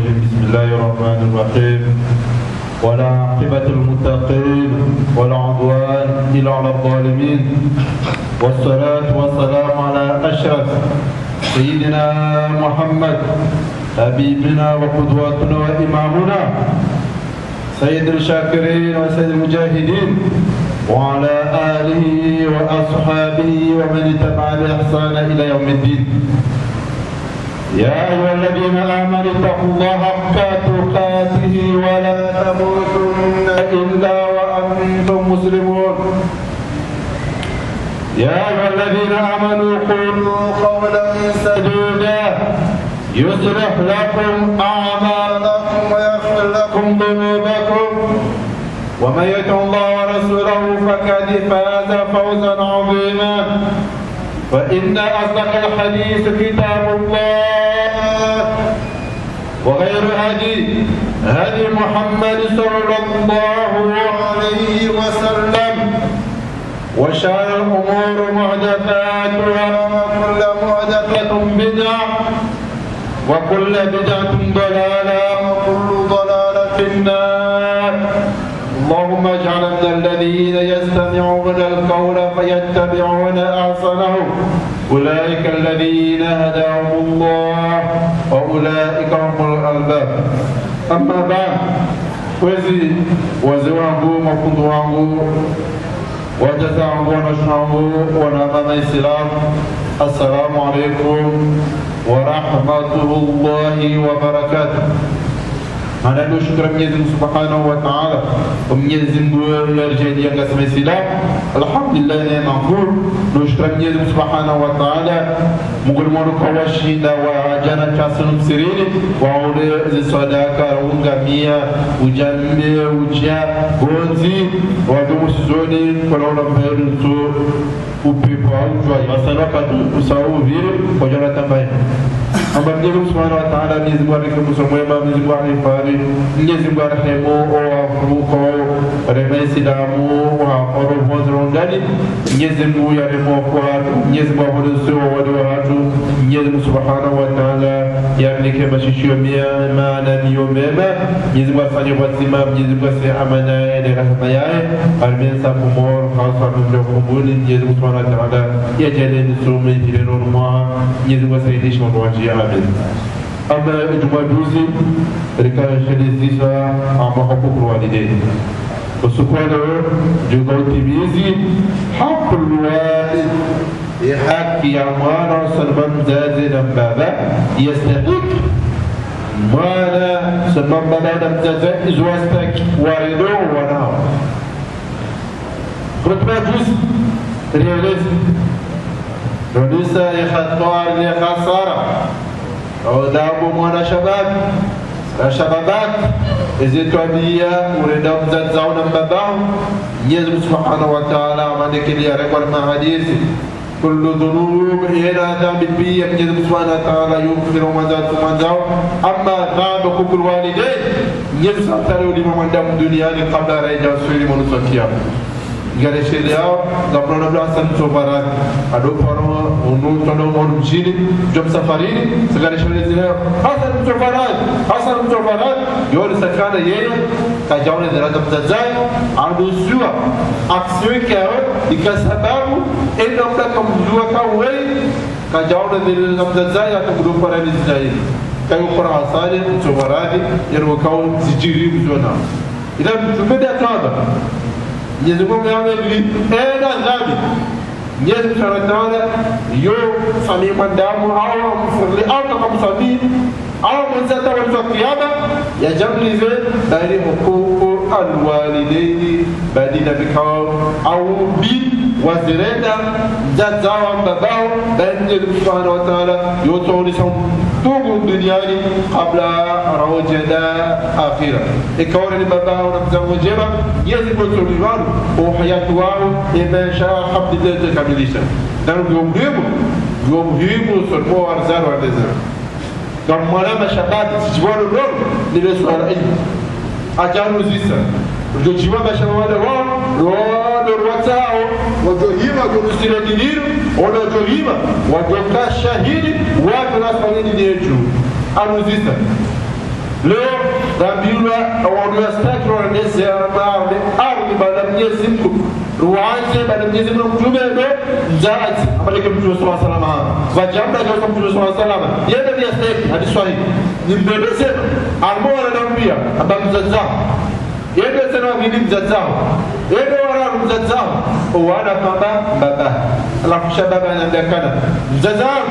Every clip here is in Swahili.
الرجيم بسم الله الرحمن الرحيم ولا عاقبة المتقين ولا عدوان إلا على الظالمين والصلاة والسلام على أشرف سيدنا محمد حبيبنا وقدوتنا وإمامنا سيد الشاكرين وسيد المجاهدين وعلى آله وأصحابه ومن اتبع بإحسان إلى يوم الدين. يا أيها الذين آمنوا اتقوا الله حق تقاته ولا تموتن إلا وأنتم مسلمون. يا أيها الذين آمنوا قولوا قولا سديدا يصلح لكم أعمالكم ويغفر لكم ذنوبكم ومن يطع الله ورسوله فقد فاز فوزا عظيما. فإن أصدق الحديث كتاب الله وغير هدي محمد صلى الله عليه وسلم وشر الأمور محدثاتها وكل محدثة بدعة وكل بدعة ضلالة وكل ضلالة في النار. اللهم اجعلنا من الذين يستمعون القول فيتبعون أحسنه أولئك الذين هداهم الله وأولئك هم الألباب. أما بعد wazee wangu, mafundi wangu, wajaza wangu, wanashina wangu, wanamama Islam, assalamu alaikum wa rahmatullahi wa barakatuh. Anaenda shukran Mwenyezi Mungu Subhanahu wa Ta'ala. Mwenyezi Mungu yarjalia ngasema Islam. Alhamdulillah ni manguru. Shukran Mwenyezi Mungu Subhanahu wa Ta'ala. Mungu mmoja washinda wa jana tasunu msirini wa ule sadaka ungamia ujambe uja gonzi wa dumusizoni kwa ula mbele tu upepo aujwa yasalaka tu usau vile kwa jana tambaye. Amba Mwenyezi Mungu Subhanahu wa Ta'ala Mwenyezi Mungu alikumsomema Mwenyezi Mungu alifari Mwenyezi Mungu arehemu wa fuko rema Islamu wa oro vozrondani Mwenyezi Mungu yaremo kwa Mwenyezi Mungu abudusu wa watu Mwenyezi Mungu Subhanahu wa Ta'ala yamlike mashishio maana niyo mema Mwenyezi Mungu afanye watima Mwenyezi Mungu asiye amana ya rahma yae almensa kumor khasa ndio kumbuni Mwenyezi Mungu Subhanahu wa Ta'ala yajalie nisume ile norma Mwenyezi Mungu asaidishe mambo ya أما الجمادوزي ركان شديدة أما حقوق الوالدين وسكوانا جوكو تبيزي حق الوالد حق يعمانا سلمان زازي نمبابا يستحق مانا سلمان بابا نمزازي إزواستك واردو وناو رتمادوز رياليزم رنسا يخطوار يخسارة ودابو موانا شبابات إزيتو أبيا وردهم زادزاونا مباباهم يزم سبحانه وتعالى عمانك اللي يرقوا لما حديثي كل ذنوب إلى ذنب بيا يزم سبحانه وتعالى يغفر من زاو أما ذنب كل والدين يزم سبحانه وتعالى لمن دام الدنيا قبل رجال سوري منصفيا gare sheria gabrona blasan sobarat ado paro onu tono onu jini job safarini sagare sheria hasan sobarat yol sakana yeye ka jawne derada mzazai ado zua action kero ikasababu enda mtaka mzua ka wewe ka jawne derada mzazai atakudo para nizai kayo para asale sobarati yerwo kaw zijiri mzona ila tumeda taba Mwenyezi Mungu yameli ena dhambi Mwenyezi Mungu Ta'ala yo fami mandamu au mfurli au kama msami au mzata wa kiyama ya jamlize bali hukuku alwalidaini badina bikao au bi wazirenda jazawa babao bali Mwenyezi Mungu Subhanahu wa Ta'ala yotoni tugu duniani kabla rawjada akhira ikawari ni babao na mzamujema Mwenyezi Mungu tuliwanu uhayatu wao imesha habdilete kamilisha dan ndio muhimu somo arzaro ardeza kama lama shabati sijwalo ndogo nile swala hili ajaru zisa ndio jiwaba shabada wao ndio watao wajohima kunusile diniru wanajohima wajoka shahidi watu nasfanya dini yetu anuzisa leo rambiwa awaruya stakro na nesi ya maarde ardi baada Mwenyezi Mungu ruanze baada Mwenyezi Mungu mtume ndo mzazi amaleke Mtume sallallahu alaihi wasallam wajamda kwa Mtume sallallahu alaihi wasallam yeye ndiye staki hadi swahili ni mbele sema almoa anamwambia abamzazao yeye tena wengine mzazao yeye wala mzazao wana baba alafu shababa anambia mzazao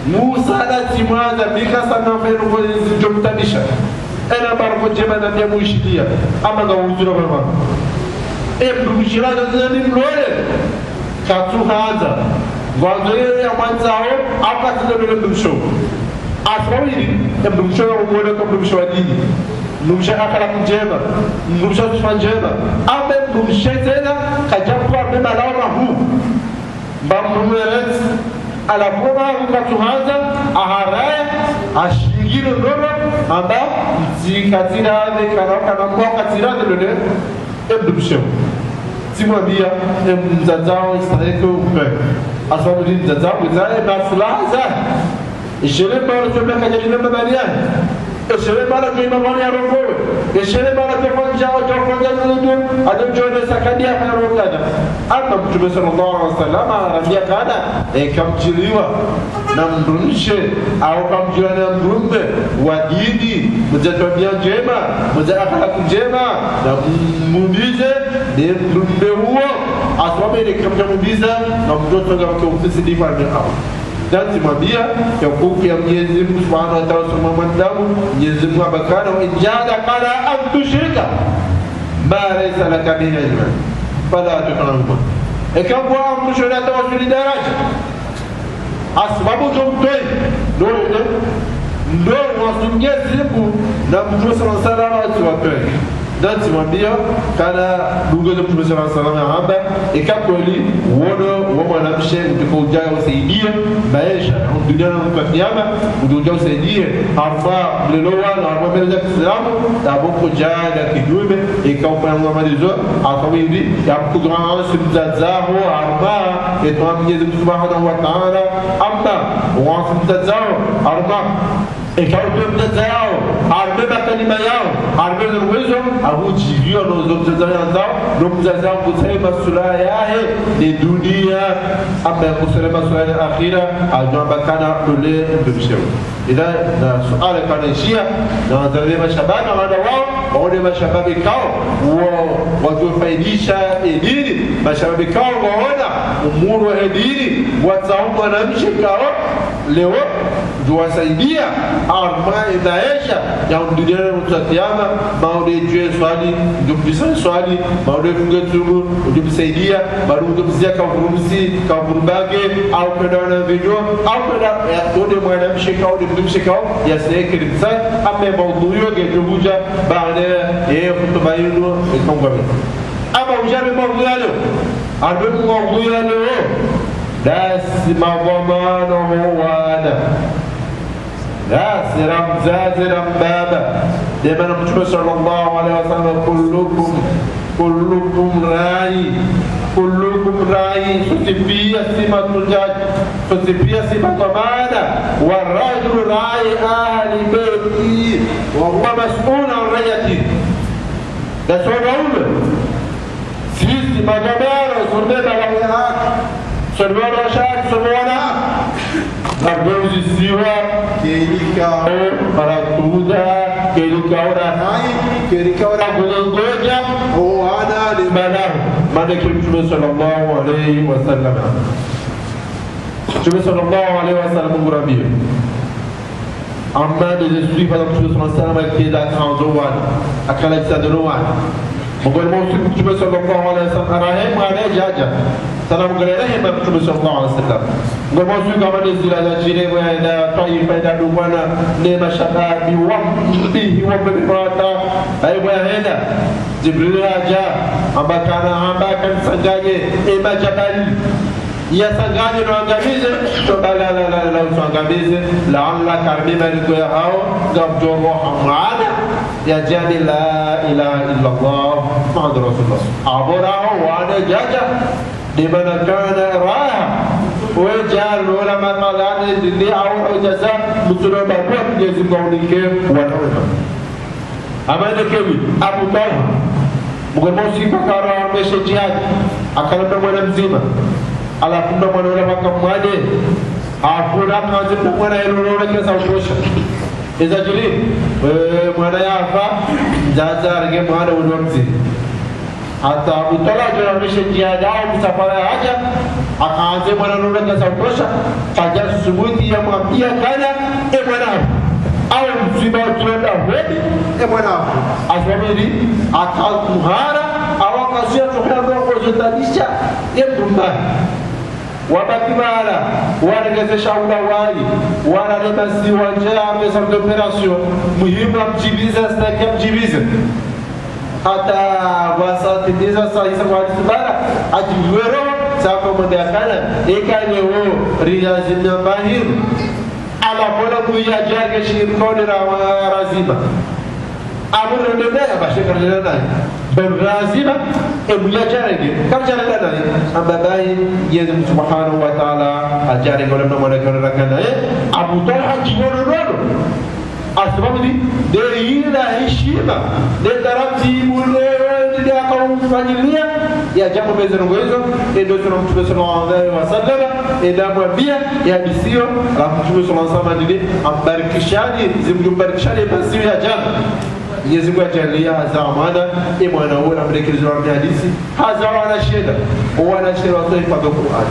Musa anatimwaza bika sana mbele kwa zimtamtanisha ana barako jema na ndia muishidia ama ngawuzura mama mrushira zani mlole katu haza wazoe ya mwanzao hapa tunabele mrusho afrawili mrusho wa mwele kwa mrusho wa dini mrusho akala njema mrusho njema ame mrusho tena kajapwa mema lawa huu bamrumerez ala kuba ukatuhaza aharaya ashingiro ndono amba zikatira de kana kwa katira de lele ebdubshem timwambia mzazao istaheko upe aswabu din mzazao uzae basulaza ishele baro chobeka kajalina mabaliani ishele baro kwa imamani ya rokowe ishele baro kwa njao jokonja nuludu adem jone sakadia kana rokada ama Mtume sallallahu alaihi wasallam arambia kada kamjiliwa na mrumshe au kamjiliwa na mrumbe wa dini mzatwambia njema mzakala njema na mumize ni mrumbe huo aswabe ile kamjamubiza na mtoto kama ofisi difa ndio dan timwambia ya kuku ya Mwenyezi Mungu Subhanahu wa Ta'ala sema mwanadamu Mwenyezi Mungu abakana wa injada qala an tushrika ma laysa laka bihi ilm fala tuqrabu ekabwa mshona tawasuli daraja asbabu tumtoi ndo Mwenyezi Mungu na Mtume sallallahu alaihi wasallam dan timwambia kana lugha za Mtume sallallahu alaihi wasallam hapa ikakweli wono wa mwanamshe utakaojaa usaidie maisha duniani na kiyama utakaojaa usaidie harfa mlelowa na harfa mbele za Kiislamu taboko jada kidume ikaupa ngamalizo akawindi ya kugrana simzazaho harfa etwa Mwenyezi Mungu Subhanahu wa Ta'ala amma wa simzazaho harfa ikaupa mzazao harfa kalima yao harfa uwezo abujiliwa na uzomzazao zao ndo mzazao kusema sura yahe ni dunia ama kusema sura ya akhira ajamba kana dole mbimshewa ila na suala kana ishia na wazalima mashabana wanda wao waone mashababi kao wajofaidisha edini mashababi kao waona umuru wa edini wataumu wanamshi kao leo juwasaidia arma idaesha ya mdudere mtuatiyama maule jue swali ujumdisa swali maule fungetumu ujumsaidia baru ujumzia kavurubage au kwenda na video au kwenda ode mwanamshi kao ode mdumshi kao ya seke rimsai ame maudhuyo gejubuja baada ya kutuba yinu ikongwame ama ujabe maudhuyo leo arbe maudhuyo leo dasi mavamano wana زازرا بابا لمن Mtume sallallahu alaihi wasallam kullukum rai tusifia sima maana warajulu rai ahli baiti wa huwa mas'ul an rayati dasawaume sisi majabara sunbeba la haki sunbeba shaki sunbona Agora siwa kelikao paratuda kelikao rahai kelikao ragongoja o ana limanar madaki Mtume sallallahu alaihi wasallam Mtume sallallahu alaihi wasallam ngurabia amma de suiva da Mtume sallallahu alaihi wasallam kida kanzowan akala tsadrowan mugol Mtume sallallahu alaihi wasallam arahe mane jaja sana mugolerahe Mtume sallallahu alaihi wasallam ngoma kama zile za chile na taifa ida dubwana ne mashababi wa bihi wa bibata aibu henda Jibril aja ambakan sangaje majabali ya sangaje no angamize to la usangamize la Allah karima liko ya hao gabjo roho maana ya jadi la ilaha illa Allah Muhammadur Rasulullah abora wa ana jaja di mana kana raha وجعل ولا ما قال عن اللي أو جزاء مسلم بقول يجب قولك ونوما أما نكمل أبو طالب مغموسي بكارا مشي جهاد أكلم نمنا مزيما على كل نمنا ولا مكمله أفونا كازم نمنا يلونا كسافوشا إذا جري منا يافا جازار كي منا ونومزي حتى أبو طالب جرا مشي جهاد أو مسافر حاجة أكازم منا نونا كسافوشا فجأة سبوتي يوم أبيا كذا إمنا أو سبوا تلنا هودي إمنا أسمعني أكال مهارة أو كسير تخلنا وجدانيشا يبرمه وبكمالا وانا كتشاولا واي وانا لمسي وجاء بسم الأوبراسيون مهمة بجيبيزا استكم جيبيزا حتى وسط ديزا سايسا واجد بارا أجبرو سافو مدافعنا إيكاني هو رياض النباهير على قولك ويا جاك شيركون رازيما أمر الدنيا باشكر لنا بالرازيما إبويا جارك كم جارك لنا أما باي يزم سبحانه وتعالى الجارك ولم نملك ركنا أبو طلحة جبر الرجل أسباب دي ديلا هشيما دترابتي مولى دي أقوم فانيليا يا جماعة بيزنو بيزو إدو سلام تبص الله عليه وسلم إذا ما بيا يا بيسيو رام تبص الله سما دي أم بركشاني زمجو بركشاني بسيو يا جماعة يزمجو جاليا هزامانا إيمانا هو أمريكا زوار بياديسي هزامانا شيدا هو أنا شيدا وطيفة القرآن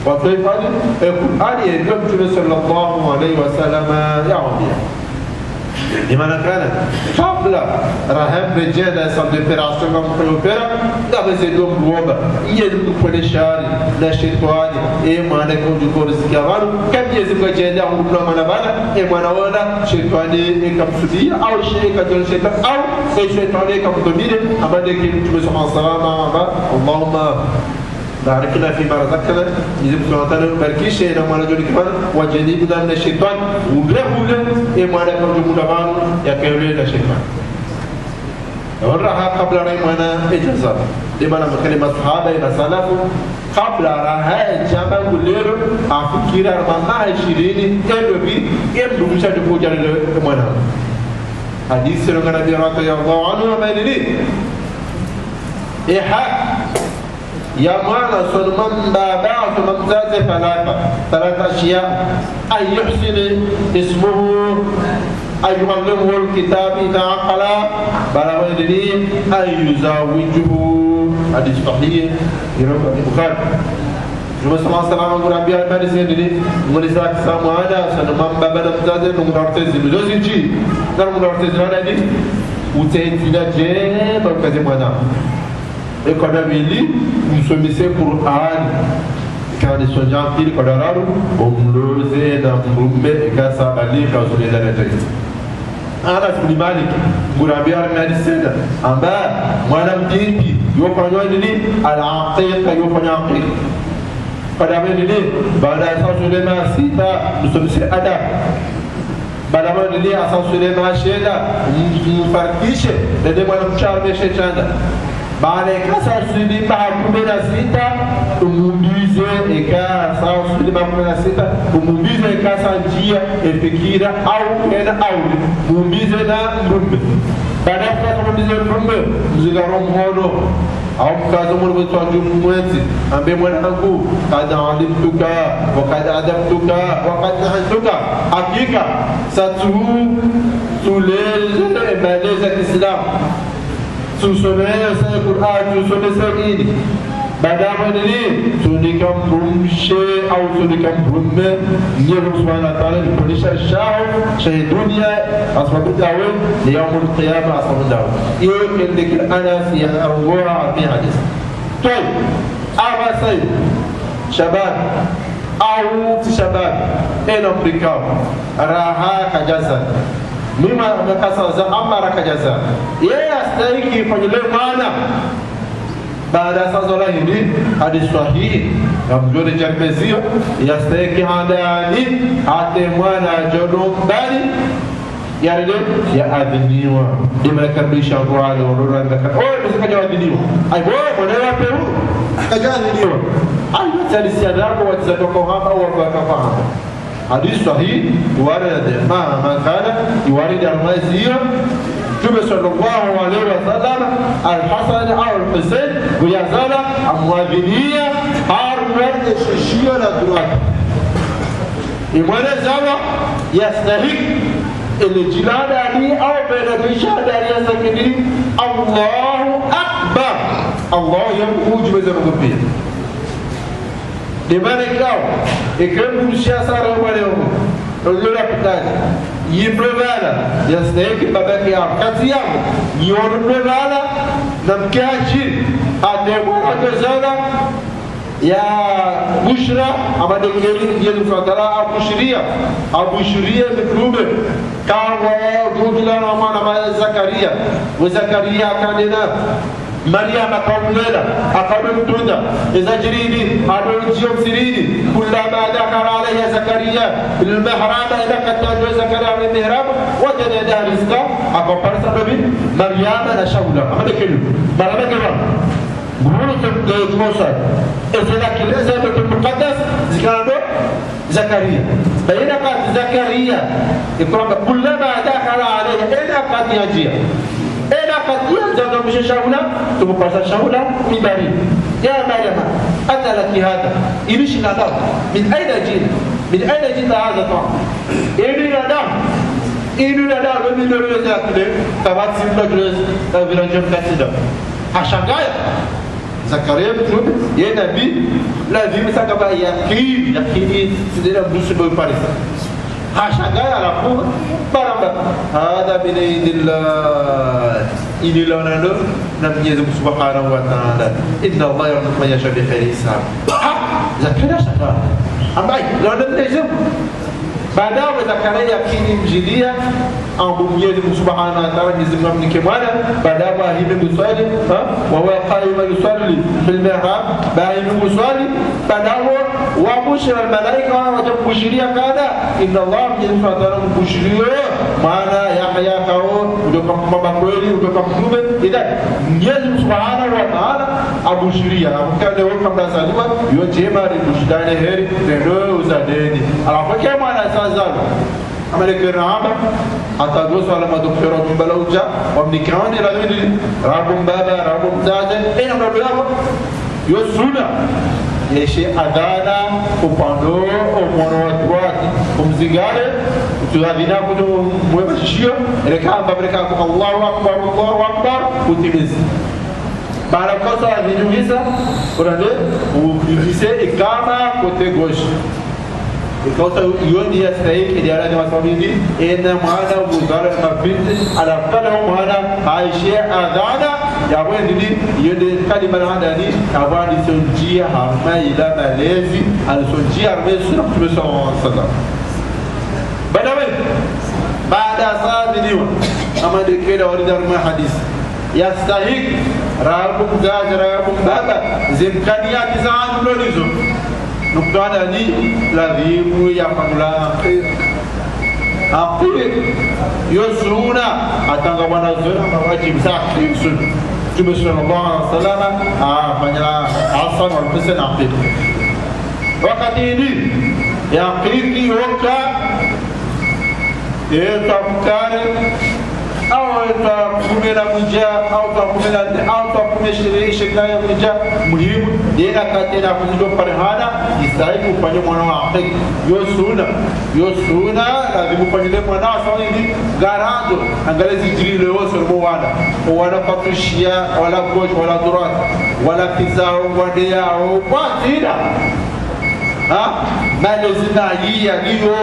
وطيفة القرآن يجب تبص الله عليه وسلم يا عمي لماذا كان قبل رهب رجال صد الفراسون مخلوفرا لا بس يدوم بوابا يزم كل شاري لا شيطان ما نكون جكور سكابان كم يزم جدا عمرنا ما نبانا ما نوانا شيطان كم سدي أو شيء كدول شيطان أو شيطان كم تمير أما لكن تبص مع السلامة اللهم باركنا فيما رزقنا يجب سلطان بركيش إلى ما نجول كمان وجنبنا من الشيطان ولا إما نكون جمودان يكملون الشيطان ورها قبل ريمانا إجازة لما نمكن مصحابة مسالف قبل رها جامع ولير أفكير أربعة عشرين إلبي إبلو مش هتفوجا لمانا حديث سرنا النبي رضي الله عنه ما يدري يا مانا سلمان بابا سلمان زاد ثلاثة أشياء أن يحسن اسمه أن يعلمه الكتاب إذا عقل بلا ودري أن يزوجه حديث صحيح يروى البخاري Juma sama sama ngura biar pada sini melihat sama ada sanaman baba dan zade ngura tezi bezozici dan ngura tezi ada di utai tidak je berkazi mana ekonomi nous sommes Qur'an quand ils sont gentils quand arabu umloze na mumbe kasa bali kausule dana tezi ana kuli malik ngura biar pada sini amba mwana mdingi yofanywa nini al-aqiqa yofanywa aqiqa pada menini pada asal sulema sita musumsi ada pada menini asal sulema sheda mufarkishe dede mwana mcharme shechanda pada asal sulema kumena sita umumbize eka asal sulema kumena sita umumbize eka sanjia efikira au ena au umumbize na mumbe pada asal umumbize mumbe mzigarom hono أو كازمون بتوجه موتي أم بمنعك قد علمتك وقد أدبتك وقد نهيتك حقيقة ستولل ماليزة الإسلام سوسوني القرآن سوسوني سعيد بدأ مني سونيكم برمشة أو سونيكم برمة يوم سبحانه وتعالى لكل شيء شيء دنيا أصحاب الدعوة ليوم القيامة أصحاب الدعوة يوم عندك أنا في أروع في حديث طيب أما سيد شباب أو شباب إن أمريكا راها كجسد مما مكسر أما ركجسد يستيقظ فجلة مانا بعد أساس هذه حديث صحيح يمجون الجرمزيو يستيقظ هذاني حتى مانا جنوب بالي يعني يا أدنيوا دي ملك الريشة وعلى ورورا ذكر أوه بس كجوا أدنيوا أي بوه منا بيرو kajadiliwa alitalisiadapo watizatokohama au wakafahama hadith sahih warad ma kana yuwarid al-maziyya Mtume sallallahu alaihi wasallam al-Hasan au al-Husayn kuyazala amwadhinia harumwende shishio la droite imwana zawa yastahik الجلال علي أو بين الشهد علي سكني الله أكبر الله يموج بزمن بيه لمن كاو إكرم الشاسع روانيهم يقول لك تاج يبرمانا يستيقظ بابك يا كتيام يورمانا نمكاشين أدمون أجزانا يا بشرى أما دكتورين يلفوا ترى أبو شرية مكروبة كان وجودنا ما زكريا وزكريا كان لنا مريم قبلنا أقبل تودا إذا جريني أدور جيوم سريني كلما دخل عليها زكريا المحراب إذا كتب زكريا من المحراب وجد يدها رزقا أقبل سبب مريم نشاولا أما دكتور مريم كمان قولوا موسى إذا كلا زابت المقدس ذكرنا زكريا بينما قد زكريا يقول كلما دخل عليه إذا قد يجي إذا قد يجي مش شاولا ثم قال شاولا من بريء يا مريم أتى لك هذا إيش ندم من أين جئت من أين جئت هذا الطعام إني ندم من الرزاق تبات سيمبلوز فيرانجم كاتيدا أشجعك زكريا بتقول يا نبي لازم سكبا يقيني سيدنا بوسي بوفارس أشجعك على فوق برامة هذا من عند الله إن الله نور نبي سبحانه وتعالى إن الله يرزق من يشاء بغير حساب زكريا شجع أما لو نتجم baadaye Zakaria akimjilia Mwenyezi Mungu Subhanahu wa Ta'ala nizimamnike mwana baadaye ahime kuswali wa huwa qaima yusalli fil mihrab baadaye kuswali baadaye wa bushra al malaika wa tabushiria kada inna Allah Mwenyezi Mungu Ta'ala mbushiria maana Yahya kao kutoka mama kweli kutoka mtume ila Mwenyezi Mungu Subhanahu wa Ta'ala abushiria amkane wao kabla zaliwa yote mari bushidane heri ndio uzadeni alafu kama زال عملك الرعابة حتى دوسوا على ما دكتورات من بلوجة ومنكران إلى ذلك رابم بابا رابم زازة إيه نمر بلابا يسونا يشي أدانا وبانو ومونواتوات ومزيغارة وتغادينا كنو مويبشيشيو ركام بابركاكم الله أكبر وتمز بعد كوسا فيديوهيسا ورانده وفيديوهيسا إكاما كوتي غوش الكوسا يوندي يستعيك إدارة المسؤولين إن معنا وزارة المفيد على فلهم معنا عايشة أذانا يابوين دي يوندي كلمة هذاني يابوين سنجيا هرما إلى ماليزي على سنجيا هرما سنة كمسة صدا بدأين بعد أسال ديوان أما دكتور أوريد هرما حديث يستعيك رابم زاج رابم بابا زمكانيات زمان لونيزو نقطة دي لازم يفعلها أقول يسرونا أتنقبنا زنا مواجب ساكت يسون تبصر الله عليه وسلم فنلا عصام والحسن أقول وقت ini يقول كي وكا يتفكر أو تكمل مجا أو تكمل شكاية مجا مهم دينا كاتنا كنجو فرهانا يستعيق وفنجو منا عقل يسونا لازم فنجو منا صاني غاراندو أنغالي زيجري لو سرموانا وانا فاتوشيا ولا كوش ولا درات ولا كيزا وديا وباتينا malozina hiyo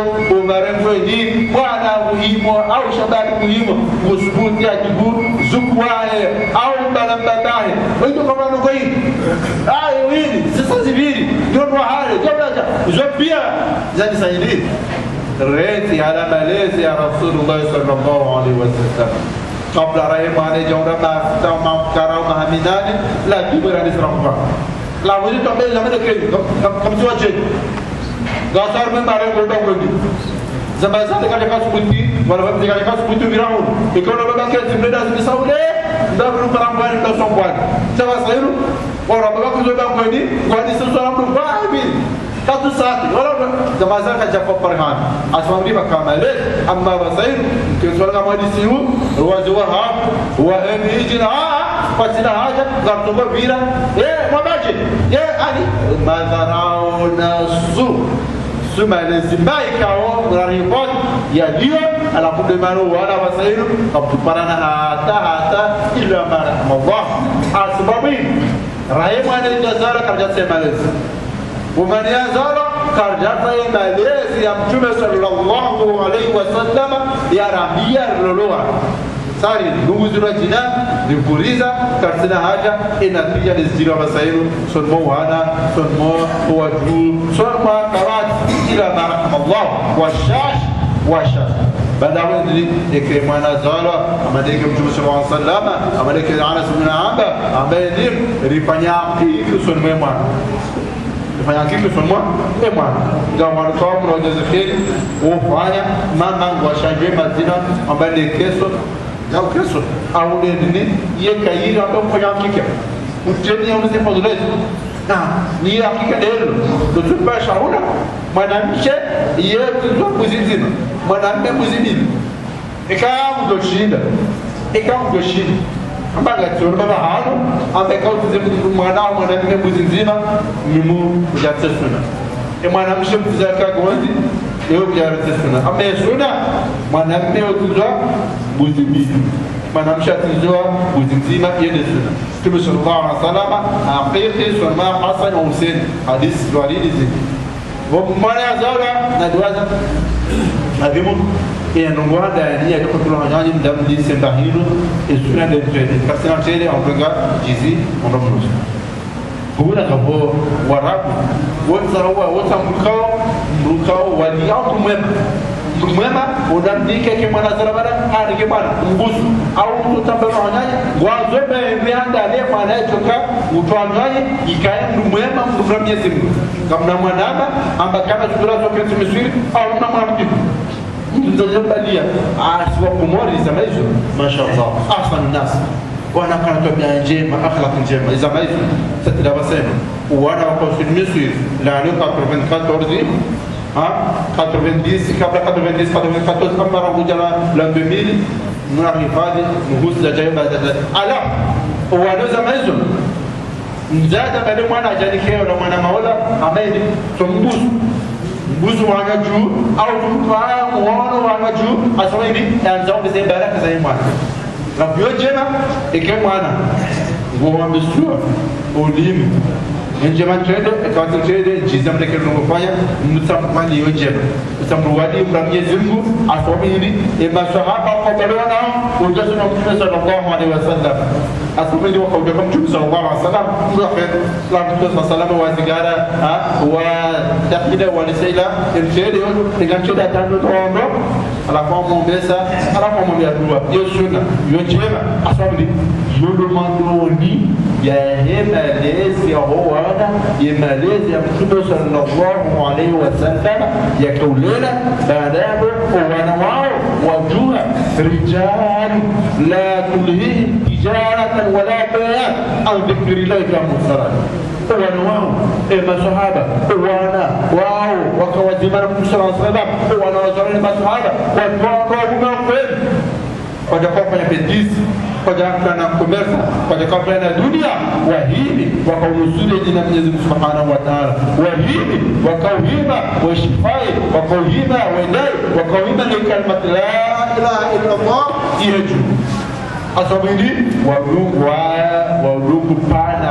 umarengo ni bwana muhimu au shabari muhimu usubuti ajibu zukwae au balambatae ndio kama ndio hii hili sasa zibiri ndio hali jabaja zopia zani saidi reti ala malezi ya Rasulullah sallallahu alaihi wasallam qabla rahimani jawra ma tama karau mahamidani la kibra nisrafa la wajib tombe zamane ke kam tuaje gasar में मारे गोटा गोटी जब ऐसा देखा देखा सुनती wala bamzi kali kasu butu viraun ikono baba kati mneda zisaule ndabu karambani ndo sombwani sawa sairu ora baba kuzoba kwani kwani sasa mtu babi tatu saati wala jamaza kaja kwa parhan asmamri makamale amma basairu kiswala madisiu ruwazi wa ha wa hijra fasila haja zartuba vira mabaje ali madharau nasu suma lazimai kao raribot ya dia ala kudemano wala wasairu abtuparana hata illa ma rahmallah asbabi rahimana jazara karjat semalis ومن يزال كرجات ماليز يا متوم صلى الله عليه وسلم يا ربيع لولوا sari nunguzura jina nipuriza karsina haja inatija nizira basairu sonmo wana sonmo waju sonmo karat ila barakallah washash badawi ndili ekemana zala amadeke mtume sallallahu alaihi wasallam amadeke Anas bin Amba ambaye ni rifanya kitu sonmo mwana fanya kitu sonmo mwana gawa kwa mroja zikiri ufanya mama washaje mazina ambaye ni keso ya Kristo au nini yeka yira ndo kufanya hakika uteni au mzee fadhili na ni hakika leo ndio tunapashauri mwanamke yeye ndio kuzizima mwanamke kuzimini ikawa ndio shinda ambaga tunaona hapo ambaye kuzimini mwanao mwanamke kuzizima mimu kujatesuna mwanamke mzaka gondi leo kujatesuna amesuna mwanamke kuzwa buzimini mwanamke atizwa buzimzima yende suna Mtume sallallahu alaihi wasallam aqiqi sunna Hasan wa Hussein hadith walidi ziki mwana azara na duaza adimu nungwanda ya kwa kula nyanya ndamli sembahino esuna de trade kasana trade on regarde jizi on remonte bula kabo warabu wota mrukao wali au mwema unamdike ke mwana zarabara harige bana mbuzu au tutambana nyanya gwazo be mianda le mwana choka utwanyaye ikaye mwema mframye zimu kama mwanaba amba kama tudura zoke tumesiri au na mwanamke ndojabalia aswa kumori za maizo mashallah ahsan nas wana kana tabia njema akhlaq njema za maizo satila basema wana wako Misri la 94 90 kabla 90 94 kama rangujala la 2000 mnarifadi muhusla jayba ala wanoza maizo mjada bale mwana ajanikeo na mwana maola ambaye ni mbuzu wanga juu au mwana wanga juu asema hivi anzao bize baraka za mwana na hiyo jema ikemwana ngoma mbisua ulimu njema trade akawati trade jizam leke nungofanya mtamkwani hiyo jema mtamruwadi mramye Mungu asome hivi masahaba kwa balona ujazo na Mtume sallallahu alaihi wasallam asome ndio kwa ujazo Mtume sallallahu alaihi wasallam mrakhir la Mtume sallallahu wa zigara wa taqida wa lisaila trade nganchoda tano tondo ala kwa mombesa ala kwa mombia dua hiyo sunna hiyo jema asome yodo mandoni ya hema lezi ya هذا يماليز يمتبه صلى الله عليه وسلم يكولنا باداب ونواه وجوه رجال لا تلهيهم تجارة ولا بيع عن ذكر الله كمصرا ونواه إما صحابة وانا واو وكوزمان صلى الله عليه وسلم وانا وزرين ما صحابة واتوقعوا بمقفل وجاءوا فنبديس وجاءنا كمرفا وجاءنا دنيا وهيبي وكونسول دين الله سبحانه وتعالى وهيبي وكوهيبا وشفاء وكوهيبا وداي وكوهيبا لكلمة لا إله إلا الله يرجو asabini warugu pana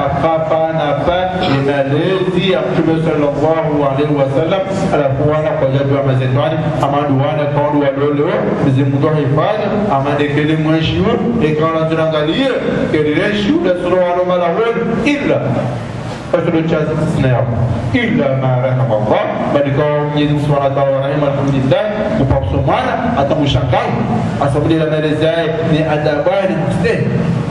inalezi ya Mtume sallallahu alaihi wasallam alakuwana kwa jadu wa mazetwani amadu wana kaundu wa lolo mzimuto hifadhi amadekele mwenshiu ikawana tunangalia kedireshiu na sura wano malawelu illa فتلوتشاز تسنيا إلا ما رحم الله بدكم يجلس سبحانه وتعالى ورحمه الحمد لله وبابسومانا أتمشكاي أسمع لنا نرجع نأدبان مستين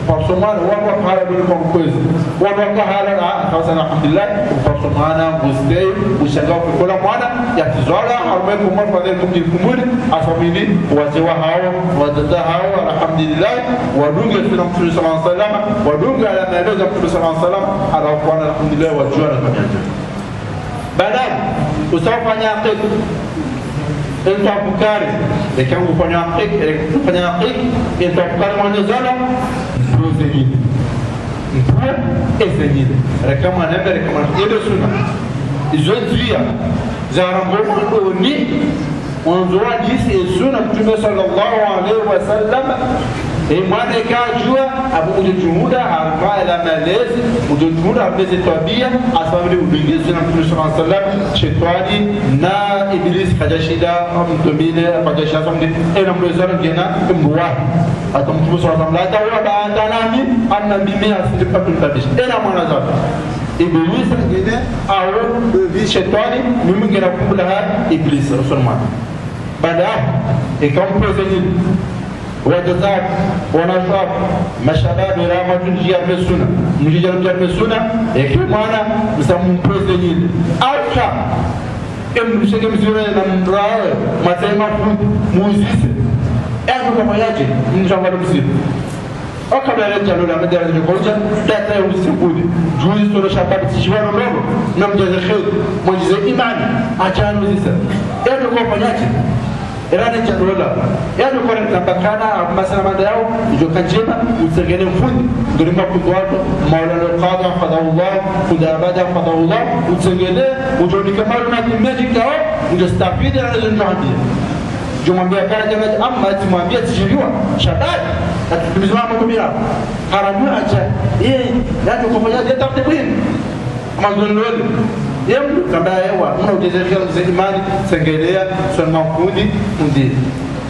بابسومانا وما قال بينكم كويس وما قال خلاصنا الحمد لله وبابسومانا مستين وشجعوا في كل مانا يتزارع حرمكم ما فديكم الكمود أسمعني وجوهاو وجزاهاو الحمد لله ودوغ في نبي صلى الله عليه وسلم ودوغ على نبي صلى الله عليه وسلم على أقوال الحمد لله والجوار المجانجة بدل وسوف نعقد انتو أفكاري لكن وفنعقد انتو أفكاري ما نزالا بروزيني إذنين ركما نبي ركما إلى سنة إزوديا زارمبو أوني ونزوا ديس السنة كتب صلى الله عليه وسلم imani kajua abu ujumuda alfa ila malez ujumuda abeze tabia asabiri ubingizi na Mtume sallallahu alaihi wasallam shetani na iblis kajashida mtumile kajashida somde ena mwezana ngena mwa ata Mtume sallallahu alaihi wasallam la tawa nami anna mimi asindipatu tabish ena mwana zao iblis ngene au bi shetani mimi ngena kumbula iblis rasulullah baada ikampozenyi وجزاك ونشاط مشابه رامة جيار بالسنة مجيجر جيار بالسنة يكيب معنا مسمون برزينيل أركا بشكل مسيرين نمراه مسيما فود موزيس كما يجي إن شاء الله بسيط أكبر رجال ولا مدرسة الكولجة لا تيوم السكود جوز سورة شباب تشوار مرة نمجز الخير مجز إيمان أجان وزيس كما يجي irani jadwala yani kwa ntabakana masala madao joka jema utsegene fundi ngirima kudwato maulana qada qadallah kudabada qadallah utsegene ujoni kama maji kao ujastafidi na zinjahdia jumambia kana jana amma tumambia tijiriwa shadad atumizwa makomira haramu acha yani kwa fanya tatibin mazunul يملك كما هو من جزيرة الزمان سجلية سلمان كودي كودي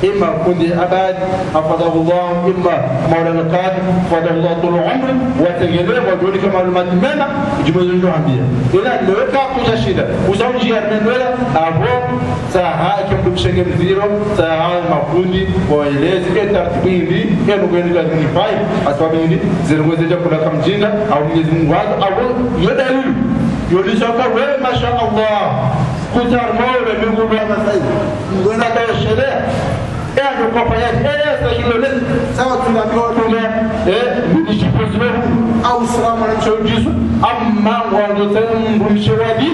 إما كودي أبد أفضل الله إما مولانا القادم فضل الله طول عمره وتجليه وذلك معلومات منا جمهور الجوهرية إلى لوكا كوجاشيدا وزوجي من ولا أبو ساعة كم بشكل زيرو ساعة مفروضي وإليه كترتيبين لي كانوا بيني لازم يفاي أسبابين لي زيرو زيجا كنا كم جينا أو نيزم واحد أو يدعي يقول سوكا وين ما شاء الله كتر مولى من قبل ما سيد وين هذا الشريعة يعني كوبايات سيكلون سواء كنا بيقولون من يشوفون أو سلام على الجيش أما وانتم بمشوادي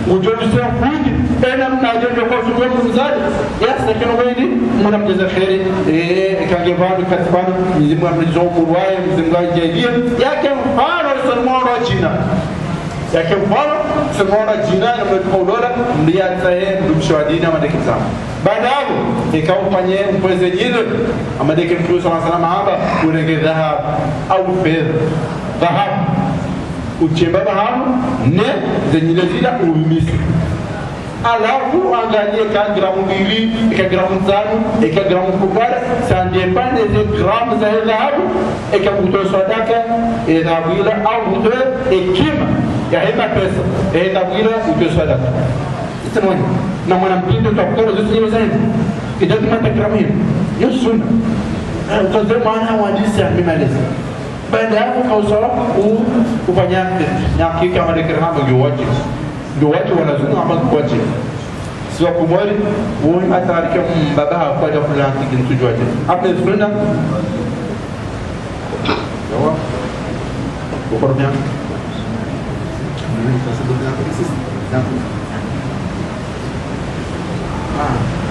وجلسوا فوق أنا من أجل يقولون من زاد يسكنوا بيني من أمجد الخير كان يبان كتبان يزمع من جوم رواي يزمع جديد يا كم فارو سلمان راجينا لكن فارو سلمان راجينا من القولة مليات سهل بمشوادينا ما دكتور بعدها ikawa ufanye mpweze jino amadeke Mtume صلى الله عليه وسلم hapa unenge dhahabu au fedha dhahabu uchemba dhahabu ne zenye zile umisi alafu angalie ka gramu 2 ka gramu 5 ka gramu 10 ça dépend des grammes za dhahabu ka kutoa sadaka dhahabu ile au kutoa hekima ya hema pesa dhahabu ile kutoa sadaka itanoni na mwanamtindo tutakuwa zote zaidi إذا ما تكرمين يسون تقدر معنا وديس يعني مالس بعدها كوسرة وفنيان نحكي كمان ذكرها بجواجي ولا زون عمل بواجي سواء كموري وما تعرف كم بابها فجأة فلان تيجي تجواجي أبدا سنة جوا بكرميان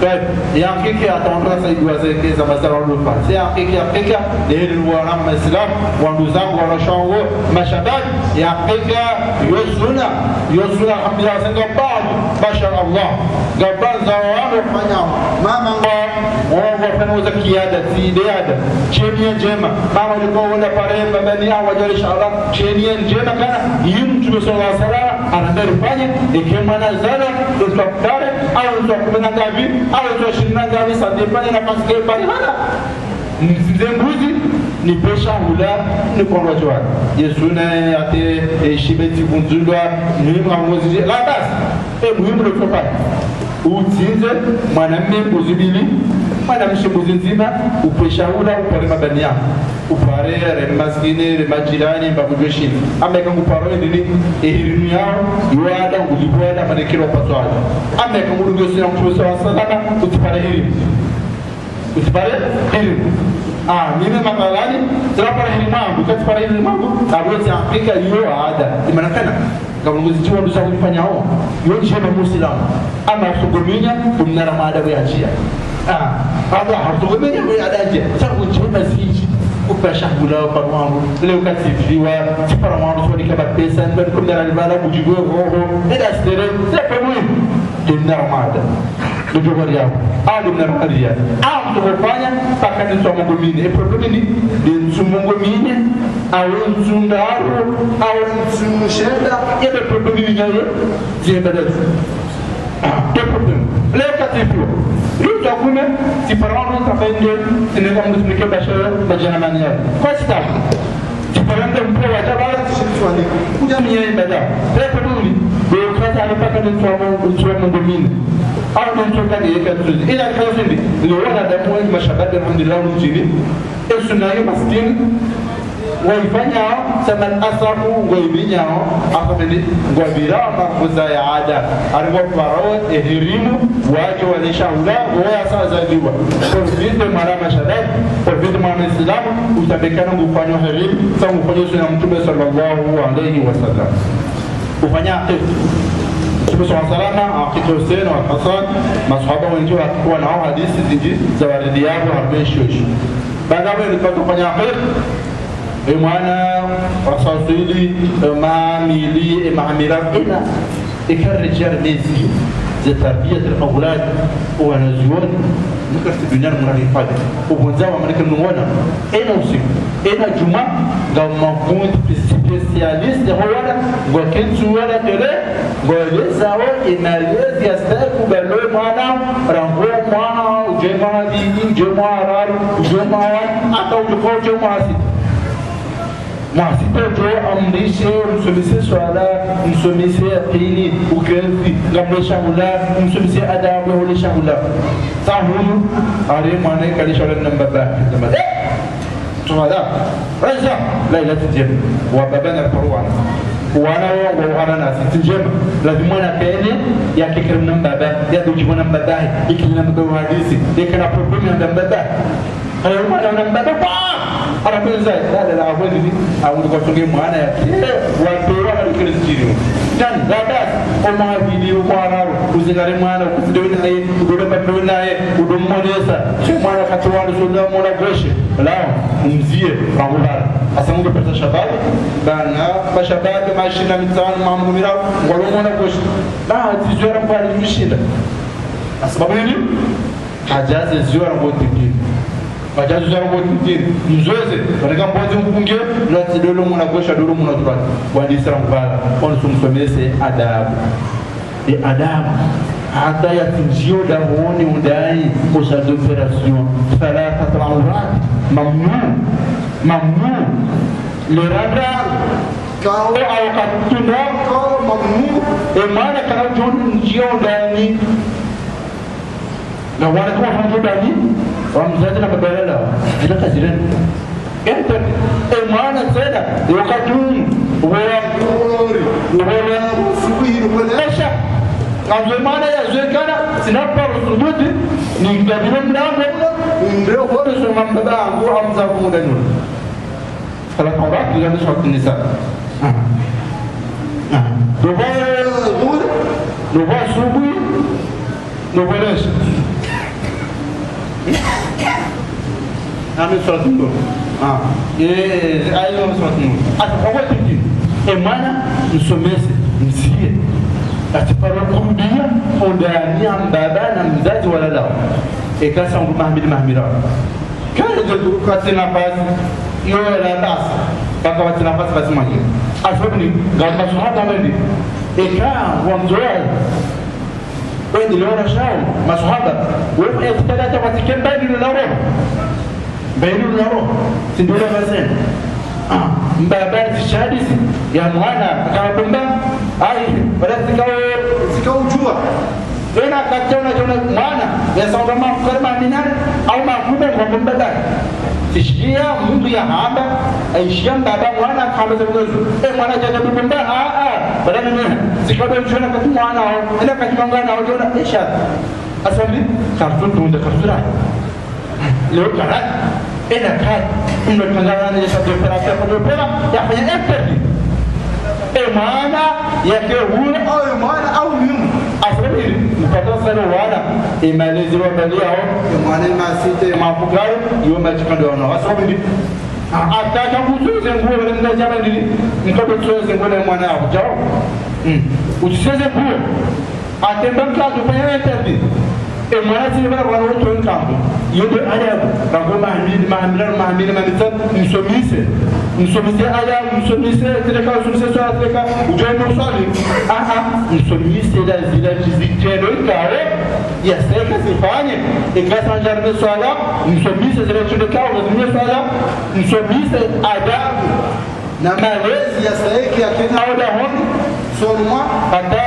طيب يا حقيقة أتمنى سيدوا زكاة زمزار الوفا يا حقيقة لهذا الوارم الإسلام ونزام ورشاو مشابه يا حقيقة يسونا الحمد لله سنجاب بعض بشر الله قبل زوال وفنيام ما من قام وهو فنو زكيادة سيدادة شينيا جمع ما ملكوا ولا فريم بنيا وجل إن شاء الله شينيا جمع كان يمشي صلى الله عليه وسلم أنا درفاني إكمانا زالا إسلام أو إسلام Davi, alors je suis dans Davi, ça dépend de la face que par là. Zembuzi, ni pesha hula ni kwa jua Yesu na ate shibeti bunzulwa ni mwangozi la basi muhimu ndio kwa utinze mwanamume kuzibili mwanamshe nzima upesha hula upare mabani yako upare maskini majirani mbabujeshini ameka nguparo ndini ehirinu yao yuada ngulibwada manekero patwaje ameka ngulungosi na mtume sallallahu utipare hili utipare hili mimi makalani tunapara hili mambo katipare hili mambo aboti Afrika hiyo ada imanakana kama ngozijiwa nduza kulifanya hao yote shema muislamu ama suguminya kumnara maadabu ya njia hapa hatugomenya yadaje sababu njema ziji upasha kula kwa wangu leo katifiwa para wangu sio kama pesa ndio kumnara libala kujigo roho ndio stere c'est muhimu ndio mada ndio kwa yao ndio mnarudia mtofanya paka ni somo ngomini problem ni nsumungo mine au nsundaru au nsushenda ile problem ni nyayo ziembele problem leo katifiwa Luta kume si parano tapende tineka mtumike bashara bajana mania kwa sababu tiparanda mpo wa tabara tishitwani kuja mwenye ibada pepe duni ndio kata alipaka ni tuwa ngomini au ndio kani yeka tuzi ila kazi ndio wana damu wa mashabab alhamdulillah mjini esunayo maskini waifanya sama asabu ngoibinyao akabili ngobirama kuzaya ada arimo faro ehirimu waje walishaula waya sasa diwa kwa vile mara mashabab kwa vile mara islamu utabekana kufanya herimu sawa kufanya sunna mtume sallallahu alayhi wasallam kufanya Mtume sallallahu akitoa Hussein na Hassan masahaba wengine walikuwa nao hadithi zingi za waridi yao harbeshi baadaye walipofanya khair mwana wasafiri maamili maamiratuna ikarrijal mizi za tarbiyat al-awlad wa nazuwan nikasti dunia mrahifadhi ubunzawa manake mnuona usiku juma kama point spécialiste wala ngokentu wala tele ngoleza wa inalezi yastaku balo mwana rango mwana ujema dini ujema araru ujema hata ujema hasi Masitoto amrishe msomise swala msomise akili ukefi ngamesha hula msomise adabu hulisha hula sahulu ari mwana kalisha wala nambaba zama tuwada raja laila tijema wa babana alqur'an wana nasi tijema lazima na pene ya kikrim nambaba ya dujibona nambaba ikilina mdo hadisi ikana problem nambaba hayo mwana nambaba anapenza dada la awali au kwa tunge mwana ya wapewa na Kristo dan dada oma video mwana uzingare mwana kudewe naye kudoba padowe naye udommonesa mwana katwani soda mwana goshe lao mzie ramulala asamunge pesa shabab bana bashabab mashina mitano mamu mira ngolo mwana goshe na tijora mbali mshinda sababu nini hajaze ziora mbotiki majaji za robo tindiri mzoeze katika mbozi mpunge na tidolo muna gosha dolo muna turat wadi sara mbala on sumsomese adabu adabu hata ya tinjio da muoni undai kwa operation thalathat al-awrat mamnu lirada kao au katuna kao mamnu maana kana jon njio ndani na wale kwa hapo ndani wamzazi na babala bila kazirani ente maana tena wakati wala subuhi wala maana ya zekana sinapa rusubuti ni ngabila mlango ndio kwa sababu mambaba angu amza kumudani kala kwa kila ndio shoti nisa ndio subuhi ndio Amin surat Nur. Ayo surat Nur. Atakuwa kitu. Maana msomese msie. Atapara kurudia ondani ambaba na mzazi wala la. Ekasa nguma mahmira. Kana ndio kati nafasi hiyo la basi. Kaka watu nafasi basi mmoja. Asabuni gamba sahaba wendi. Wa mzoea wewe ndio unashao maswahaba wewe utakaleta katika mbali na roho bainu nao sindula basen mbaba zishadisi ya mwana akabumba ai pada sikau jua tena kacana mwana ya saudara mafkarma dinar au mafuda kwa mbaba tishia mundu ya hamba aishia baba mwana kama zebuzu mwana jaja bumba pada nini sikau jua katu mwana ila katimanga na jona isha asali kartun tunda kartura leo karat enakat unatangana ya satu operator pada ya punya efek mana ya kehuna au mana au mium asali mpaka sana wala imalezi wa balia au mana masite mafugari yo machikando na asali ataka kutuze nguo ndio jamani mtoto tuze nguo na mwana wao jao utiseze nguo atemba mkazo fanya interview mana sini bana kwa watu wengi yote ajabu kama mahimili mamita msomise ajabu msomise teleka usomise swala teleka ujoe swali msomise la zila jiziteno ikawe ya seka sifanye ingasa njarne swala msomise zile tuleka uzimie swala msomise ajabu na malezi ya saiki ya kena oda hon solma hata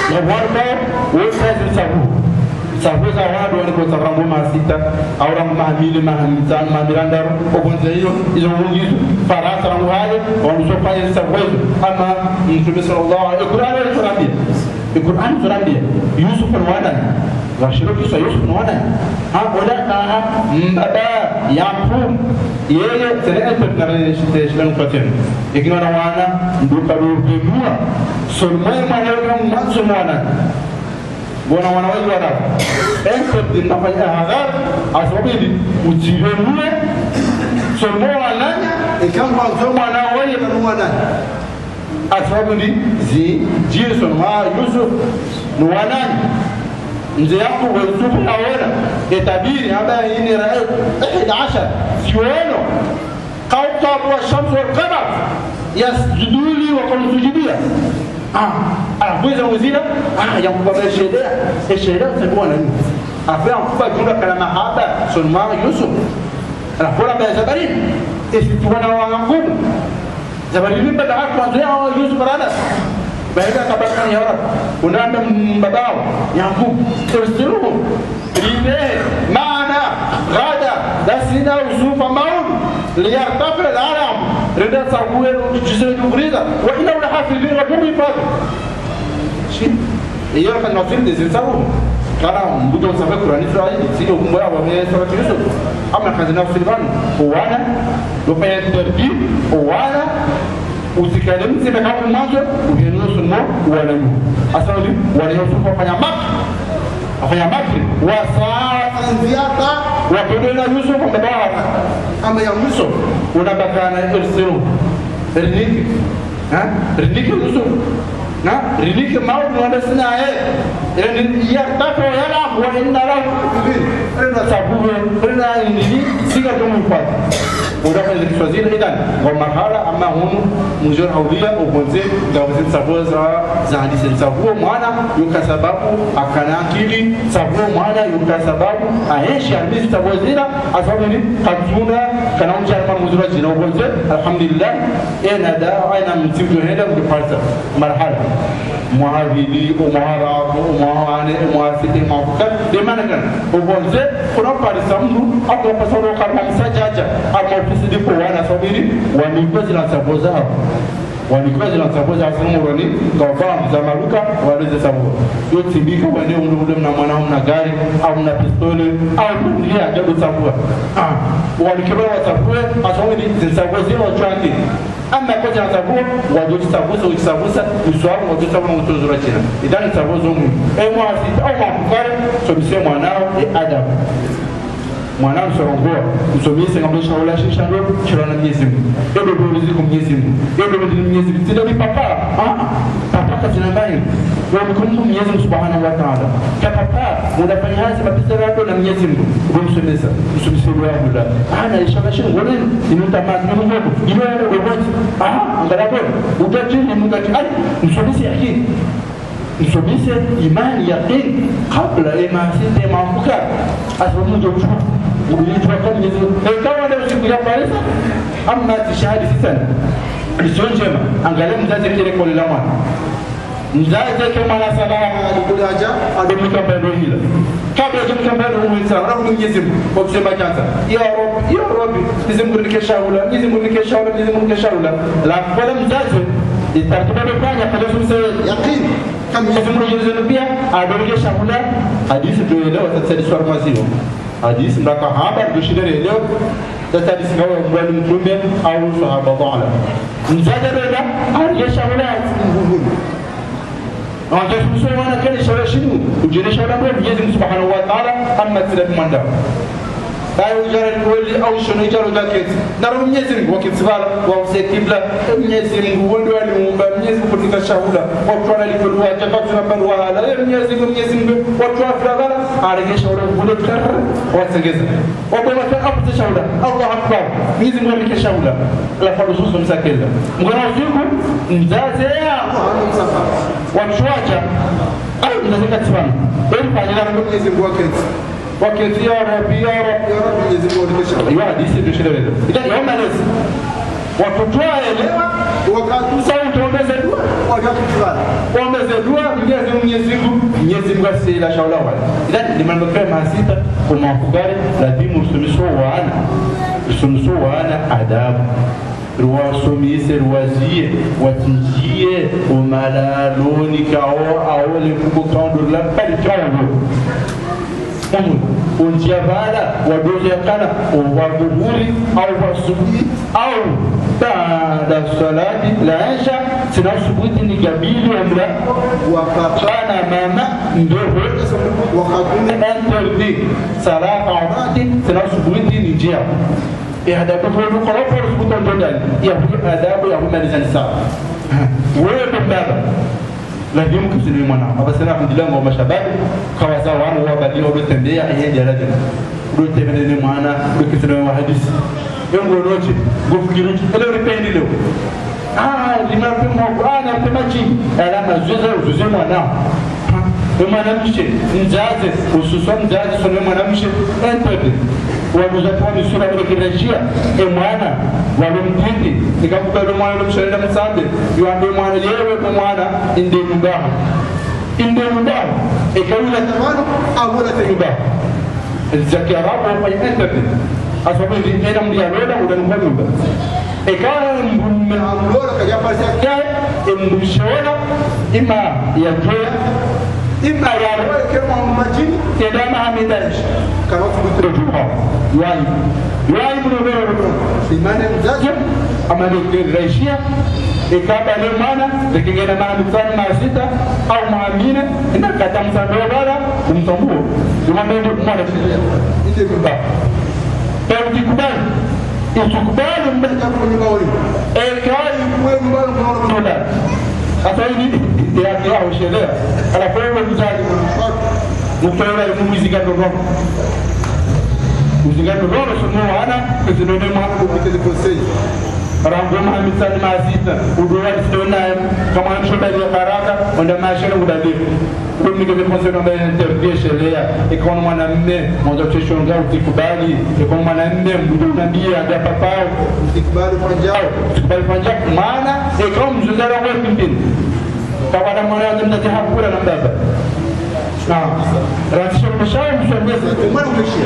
na warba wote zisabu sabu za wadu wani kwa sababu masita au rangu mahamilanda ogonza hizo mungizu farasa rangu hale wanusofanya sabuwezu ama mtume sallallahu alaihi Al-Quran turambia Yusuf al-Wadani washiruki sa Yusuf al-Wadani oda mbaba Yaqub yeye tere eternare shiteshlan kwaten ikina na wana nduka rubimua solmai maneno manzo mwana bona wana wao wana enko nafanya hadhar asabili ujiremue somo wananya ikamba somo wana wao kama wana asabili Jason wa Yusuf ni wanani mzee yako wa Yusuf hawana etabiri haba ini rai 11 siwano kawkab wa shams wal qamar yasjuduli wa qul sujudia anakuweza wazira ya kubaba sheria utakuwa nani afia mkuba jumla kala mahaba sunma Yusuf anakuwa ba Zabarin isituwana wangumu Zabarin bada hapo ndio Yusuf rana baada kabaka ya Arab unaenda mbabao yangu tursiluhu ribe maana gada dasina usufa maun liyartafi al-alam rida sabuwe jisere dugrida wa ila wala hafidin wa kubi fadu shi iyo kan nafil dezinsabu kana mbuto sabe Qur'ani Israeli sio kumboya wa mesa wa Yusuf ama kan nafil ban wana lopaya tarbi wana usikale mzima kama mwanzo uhenua sunna wala yu asali wala Yusuf afanya makri wa saa ziyata wa kudena Yusuf mbaba ama ya Yusuf unabakana irsilu riniki Yusuf na riniki maud wanda sina yani ya tako yala wa inna lahu rina sabuwe rina indini siga tumu pata ودخل الفوزين إذن ومرحلة أما هم مجرد أولياء وبنزل جاوزين سبوة زادي سبوة معنا يكسبابو أكناكيلي سبوة معنا يكسبابو أهش يعني سبوة زينا أصابني قدونا كناهم جارما مجرد جنا وبنزل الحمد لله إنا دا أنا متيم جهندا بفرصة مرحلة معاذيلي ومعارض ومعاني ومعافتي معفكر لماذا كان وبنزل كنا بارسامو أقوى بسرعة كرم مساجاجا ofisi kwa wana sabiri wanikozi na saboza sanurani kwa famu za maruka waleze sabo yote bika wane ule na mwanao na gari au na pistole au ndia ajabu sabua walikeba wa sabua asomini zinsabozi wa chaki ama kwa jana sabua wajoji sabusa uswamu wajoji sabu mtozura jina idani sabozo mu mwasi au mafukare sobise mwanao adabu mwanao sorongoa msomise kama shaula shishando chirana Mwenyezi Mungu ndio ndio kwa Mwenyezi Mungu ndio ndio Mwenyezi Mungu ndio papa papa katina mbaya ndio mkundu Mwenyezi Mungu Subhanahu wa Ta'ala papa unafanya hazi mapisa yako na Mwenyezi Mungu ndio msomise wa Allah ana ishakashin wale inutamazi na Mungu ile roboti angalau utajini Mungu ai msomise yake msomise imani yaqin kabla imani mafuka asbabu uliitwa kwa Mwenyezi Mungu. Ikawa ndio siku ya kwanza amma tishahadi sana. Sio njema. Angalia mzazi ile kwa la mwana. Mzazi kama ana salamu alikuja adomika bado hila. Kabla ya kumkambana Mwenyezi Mungu, rabu Mwenyezi Mungu kwa kusema kwanza, ya Rabbi, Mwenyezi Mungu nikeshaula, Mwenyezi Mungu nikeshaula, Mwenyezi Mungu nikeshaula. La kwa mzazi itakubali kufanya kwa sababu yakini kama Mwenyezi Mungu pia adogesha hula hadithi ndio sasa swali mazio. Hadithi ndaka haba ndio shida leo. Sasa hadithi ngao mbali mtume au sahaba bala. Mzazi ndio adogesha hula nguvu. Anataka kusema wana kile shawashinu kujirisha wala Mwenyezi Mungu Subhanahu wa Ta'ala amma tilab manda. Bayo jara kweli au shono jara jacket. Na Mwenyezi Mungu wakitibala wa usekibla Mwenyezi Mungu ndio alimuumba Mwenyezi Mungu katika shahula. Watu wanalipodua jakatu na bandu wala Mwenyezi Mungu watu wafadhala aregesha wala kule tukara wasengeza. Wapo watu hapo shahula. Allah akbar. Mwenyezi Mungu alikeshahula. La farusu msakeza. Mwana usiku mzazi ya wachwacha au mnazika tsana bali fanyana na Mwenyezi Mungu wakati ya Rabbi Mwenyezi Mungu alikesha hiyo hadithi ndio shida leo ita yaona leo watoto waelewa wakati sasa tuombe dua wakati fulani tuombe dua Mwenyezi Mungu asila shaula wala ita ni mambo kama sita kwa mafugari lazima usumiso wana adabu ruwasomise ruwazie watinjie umalaloni kao awole kuko kaundo la pali kaundo unjia bala wadoze yakana wabuhuri au wasubi au baada salati la isha sinasubuti ni kabili amla wakafana mama ndio wakatuna interdi salata awati sinasubuti ni jia adabu kwa kwa kufuta ndani ya adabu ya kumaliza sawa wewe baba lazima kusini mwana abasana alhamdulillah wa mashababu kwa sawa wana wabadi wabetembea yeye daraja udotembele ni mwana ukisema wa hadithi yangu roje gofukiru leo ripendi leo limapema ana pemachi alama zuze mwana mwanamshe mzazi hususan mzazi sio mwanamshe entende wamezatoa misura ile kirejea mwana walomtindi nikamkuta mwana mshaenda msande yuambie mwana yewe kwa mwana inde mbaho ikawila tamano au wala tayyiba الزكاة رابع في entende asabu ndina mdialola udanumba ikawa من amlola kaja falsafa mshona ima ya joya إما يعني كما مجين تدامع ميدانش كما تقولوا يواي من غير إيمان مزاج أما الرئيسية إكابة لمانا لكن أنا مع مثال مع ستة أو مع مينة إنك كتمسا بوغالا ومتنبوه يوم من مانا إنت كبار فأنت كبار إتكبار من تكون يقولي إكاي ويمبار كنور Ataini yake yao sheria anapewa mzazi mtoa muziki ndogo muziki ndogo sio ana kuzinono mambo kitele konsei rango mahamitani mazita udua stona kama nshoba ya karaka onda mashana udali kumi kwa konsei ndio interview sheria ikaona mwanamume mmoja tushonga utikubali ikaona mwanamume mbudu nabia ndio papao utikubali panjao maana ikaona mzuzara wa kimpini kawana mwana mnati hakula na baba ratisho mshao mshambeza mwana umeshia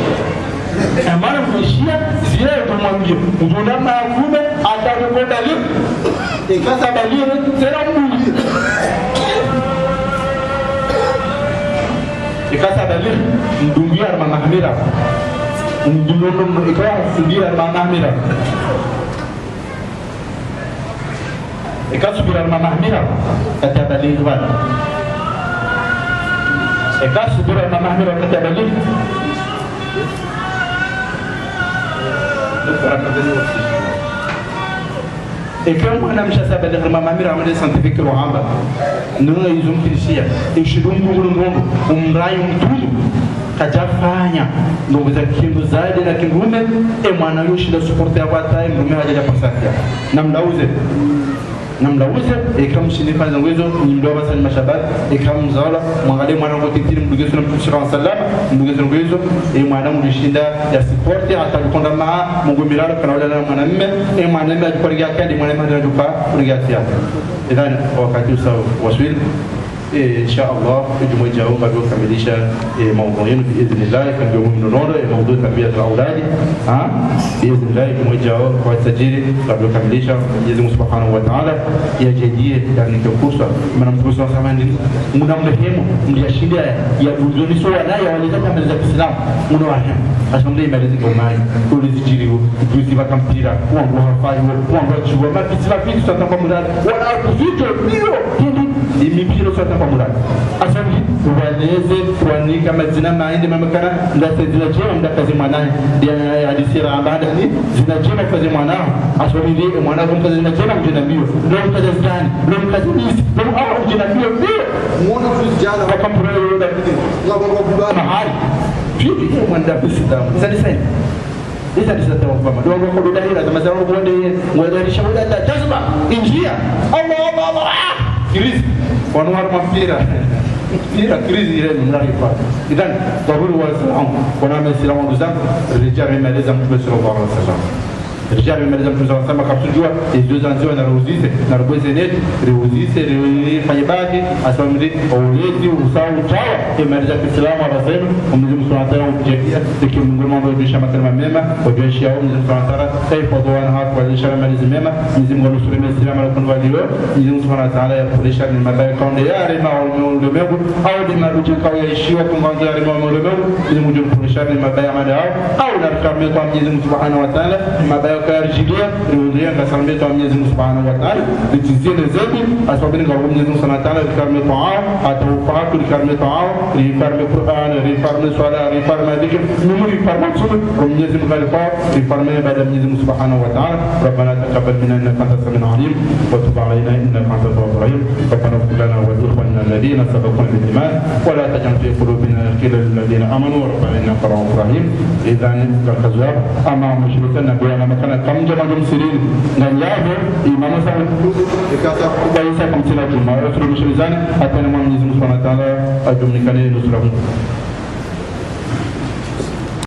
mwana umeshia zile tumwambie mzunda makume atakwenda leo ikasa balio tena mbuli ikasa balio mdungia mama Hamira mdungia ikawa sudia mama Hamira ikasubira mama Hamira katabali bwana ikasubira mama Hamira katabali ikawa ana mshasaba da mama Hamira ambaye scientifique rohamba ndio izumkishia ishidungu ngulungu umrai mtudu kajafanya ndugu za kindu zaidi na kindume mwana yoshida support ya wata mrume hajaja pasakia na mdauze namlauze ikamshini kwanza ngwezo nimdoa basa ni mashabat ikamzala mwangalie mwana wote tili mdugezo na mtume sallallahu alaihi wasallam mdugezo ngwezo mwana mlishinda ya support atakonda maa mungu milalo kana wala mwanamume mwanamume ajikoriga kandi mwanamume anajupa kuriga tiapo idhan wakati usao waswili إن شاء الله الجمعة الجاية قبل كمليشة موضوعين بإذن الله كان يوم من النور موضوع تربية الأولاد بإذن الله الجمعة الجاية قد تجري قبل كمليشة يزم سبحانه وتعالى يا جديد يعني كفوسة من أمثلة سمان من أمرهم من يشيله يا بوزوني سوا لا يا ولد كم من الإسلام من واحد عشان ليه مالذي كمان كل تجريه جزء ما كم تيرا وان بوها وان بوجوا ما بيسلا فين ساتنا كمودال وان أركوزيتو بيو imipiro sasa kwa muradi asante uwaneze kuandika majina maende mamakana ndasezila jema ndakazi mwanae ya hadisira baada ni zinajema kazi mwanao aswamili mwanao kumkazi zinajema mjina mbio leo mkazi zani leo mkazi nisi leo au mjina mbio mbio muona kuzijana kwa kampuni yoda kwa mahali vipi mwanda pisida sasa Isa di satu orang pama. Dua orang kau dah hilang. Masa orang kau dari syahud Allah jazba injia. Allah. Kriz. Wanwar mafira. Fira kriz ile mnarifa. Idan ضروري والسلام. ونعمل سلام ودزام. الرجال من لازم تبصر الله عليه وسلم. الرجال من لازم تبصر الله sama kapsul jua. Itu zanziwa na rozise. Na rozise net. Rozise fanyibaki. Aswamili awleti usau chawa. Imerja kiislamu arasema. Mwenyezi Mungu Subhanahu wa Ta'ala ukijalia. Tukimngoma mambo ya matendo mema. Wajeshi yao Mwenyezi Mungu Subhanahu wa Ta'ala. Taifa doana hapa kwa ishara malizi mema. Mwenyezi Mungu nusuru Islam alakun walio. Mwenyezi Mungu Subhanahu wa Ta'ala yafurisha ni mabaya kaunde ya rema au ulimwengu au ni marudio kwa yaishiwa tunganzo ya rema au ulimwengu. Mwenyezi Mungu yafurisha ni mabaya madao au na karme kwa Mwenyezi Mungu Subhanahu wa Ta'ala. Mabaya kwa rijilia riudia kasalme kwa Mwenyezi Mungu Subhanahu wa Ta'ala. Litizile zetu asabini kwa Mwenyezi Mungu Subhanahu wa Ta'ala karme toa atawafatu karme toa rifarme Qur'an rifarme swala rifarme dhikr numuri rifarme sunna Mwenyezi Mungu alifa rifarme baada Mwenyezi Mungu Subhanahu wa Ta'ala. ربنا تقبل منا انك انت السميع العليم وتب علينا انك انت التواب الرحيم ربنا اغفر لنا ولاخواننا الذين سبقونا بالايمان ولا تجعل في قلوبنا غلا للذين امنوا ربنا انك رؤوف رحيم اذا كالخزاب اما مشركنا بأن مكان كم جمع المسلمين نجاه امام سعد كذا كم سنه ما يفرق مشركان حتى ما من سبحانه وتعالى اجمع كان نصرهم